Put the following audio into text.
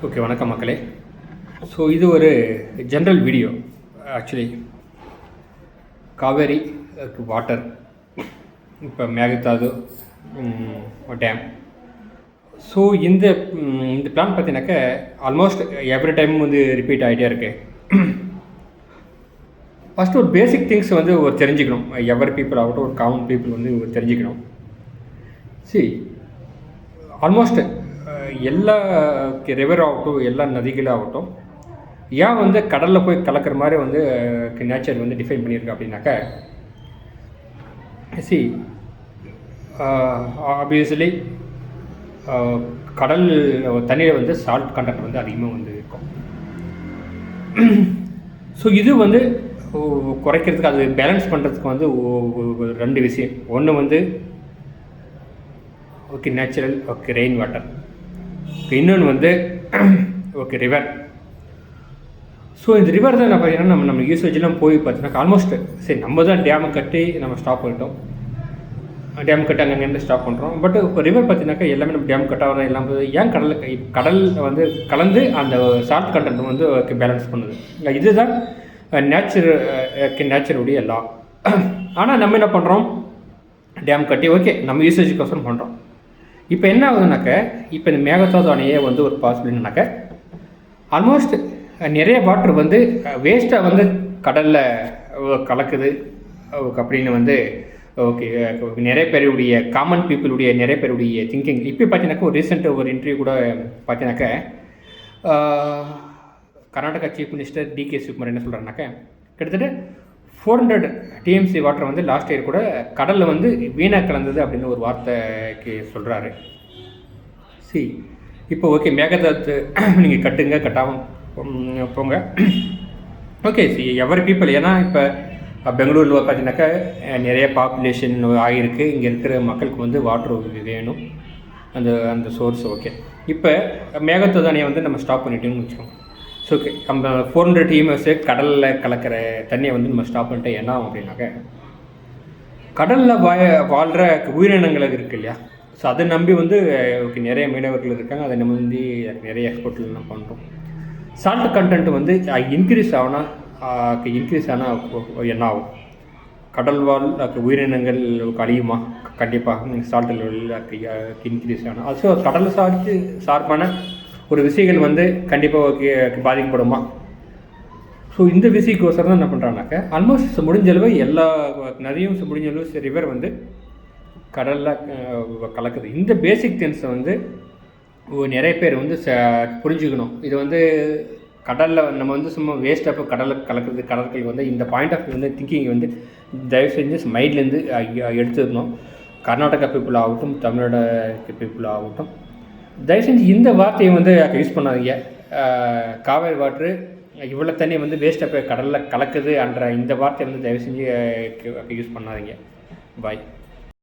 Okay, வணக்கம் மக்களே. So இது ஒரு general video. Actually Kaveri water, இப்போ மேகதாது டேம். ஸோ இந்த பிளான் பார்த்தீங்கன்னாக்கா ஆல்மோஸ்ட் எவ்ரி டைம் வந்து ரிப்பீட் ஆகிட்டே இருக்கு. ஃபஸ்ட்டு ஒரு பேசிக் திங்ஸ் வந்து ஒரு தெரிஞ்சுக்கணும். எவரி பீப்புள் ஆகட்டும், ஒரு காமன் பீப்புள் வந்து ஒரு தெரிஞ்சுக்கணும். ஆல்மோஸ்ட் எல்லா ரிவர் ஆகட்டும், எல்லா நதிகளாகட்டும், ஏன் வந்து கடலில் போய் கலக்கிற மாதிரி வந்து நேச்சர் வந்து டிஃபைன் பண்ணியிருக்கு அப்படின்னாக்கா, ஆப்வியஸ்லி கடல் தண்ணியில் வந்து சால்ட் கண்டென்ட் வந்து அதிகமாக வந்து இருக்கும். ஸோ இது வந்து குறைக்கிறதுக்கு, அது பேலன்ஸ் பண்ணுறதுக்கு வந்து ரெண்டு விஷயம். ஒன்று வந்து okay natural, okay rain water. இன்னொன்று வந்து ஓகே ரிவர். ஸோ இந்த ரிவர் தான் என்ன பார்த்தீங்கன்னா நம்ம யூசேஜெலாம் போய் பார்த்தீங்கன்னா ஆல்மோஸ்ட் சரி நம்ம தான் டேமை கட்டி நம்ம ஸ்டாப் பண்ணிட்டோம். டேம் கட்டி அங்கேருந்து ஸ்டாப் பண்ணுறோம். பட் இப்போ ரிவர் பார்த்தீங்கன்னாக்கா எல்லாமே நம்ம டேம் கட்டாக எல்லாம் ஏன் கடல் வந்து கலந்து அந்த சால்ட் கண்டென்ட் வந்து பேலன்ஸ் பண்ணுது. இதுதான் நேச்சருடைய லா. ஆனால் நம்ம என்ன பண்ணுறோம், டேம் கட்டி ஓகே நம்ம யூசேஜுக்கோசரம் பண்ணுறோம். இப்போ என்ன ஆகுதுனாக்க, இப்போ இந்த மேகதாது அணையே வந்து ஒரு பாசிபிள்னாக்க ஆல்மோஸ்ட் நிறைய வாட்டர் வந்து வேஸ்ட்டாக வந்து கடலில் கலக்குது அப்படின்னு வந்து ஓகே நிறைய பேருடைய காமன் பீப்புளுடைய நிறைய பேருடைய திங்கிங். இப்போ பார்த்தீங்கன்னாக்கா ஒரு ரீசெண்டாக ஒரு இன்டர்வியூ கூட பார்த்தீங்கன்னாக்கா Karnataka chief minister DK Shivakumar என்ன சொல்கிறாருனாக்கா, கிட்டத்தட்ட 400 TMC வாட்டர் வந்து லாஸ்ட் இயர் கூட கடலில் வந்து வீணாக கலந்தது அப்படின்னு ஒரு வார்த்தைக்கு சொல்கிறாரு. இப்போ ஓகே மேகதாது நீங்கள் கட்டுங்க, கட்டாமல் போங்க. ஓகே எவரி பீப்புள், ஏன்னா இப்போ பெங்களூரில் பார்த்தீங்கன்னாக்கா நிறைய பாப்புலேஷன் ஆகியிருக்கு. இங்கே இருக்கிற மக்களுக்கு வந்து வாட்டர் வேணும், அந்த சோர்ஸ். ஓகே இப்போ மேகதாது அணையை வந்து நம்ம ஸ்டாப் பண்ணிட்டோம்னு வச்சுக்கோங்க. ஸோ ஓகே நம்ம 400 TMS கடலில் கலக்கிற தண்ணியை வந்து நம்ம ஸ்டாப் பண்ணிட்டு என்ன ஆகும் அப்படின்னாக்க, கடலில் வாழ்கிற உயிரினங்கள் இருக்குது இல்லையா, ஸோ அதை நம்பி வந்து ஓகே நிறைய மீனவர்கள் இருக்காங்க. அதை நம்ம வந்து நிறைய எக்ஸ்போர்ட்லாம் பண்ணுறோம். சால்ட் கண்டென்ட் வந்து இன்க்ரீஸ் ஆனால் என்ன ஆகும், கடல் வாழ் உயிரினங்கள் அழியுமா? கண்டிப்பாக சால்ட் லெவலில் இன்க்ரீஸ் ஆனால் ஸோ கடல் சார்பான ஒரு விஷயங்கள் வந்து கண்டிப்பாக பாதிக்கப்படுமா? ஸோ இந்த விஷயக்கோசரம் தான் என்ன பண்ணுறாங்கனாக்கா ஆல்மோஸ்ட் முடிஞ்சளவு எல்லா நதியும் முடிஞ்சளவு ரிவர் வந்து கடலில் கலக்குது. இந்த பேசிக் திங்ஸை வந்து நிறைய பேர் வந்து புரிஞ்சுக்கணும். இது வந்து கடலில் நம்ம வந்து சும்மா வேஸ்ட்டாக கடலில் கலக்கிறது, கடற்கரைக்கு வந்து இந்த பாயிண்ட் ஆஃப் வந்து திங்கிங் வந்து தயவு செஞ்சு மைண்ட்லேருந்து எடுத்துக்கணும். கர்நாடகா பீப்புள் ஆகட்டும், தமிழ்நாடு பீப்புள் ஆகட்டும், தயவு செஞ்சு இந்த வார்த்தையை வந்து யூஸ் பண்ணாதீங்க. காவேரி வாட்ரு இவ்வளோ தண்ணி வந்து வேஸ்ட்டாக போய் கடலில் கலக்குது என்ற இந்த வார்த்தையை வந்து தயவு செஞ்சு யூஸ் பண்ணாதீங்க. பாய்.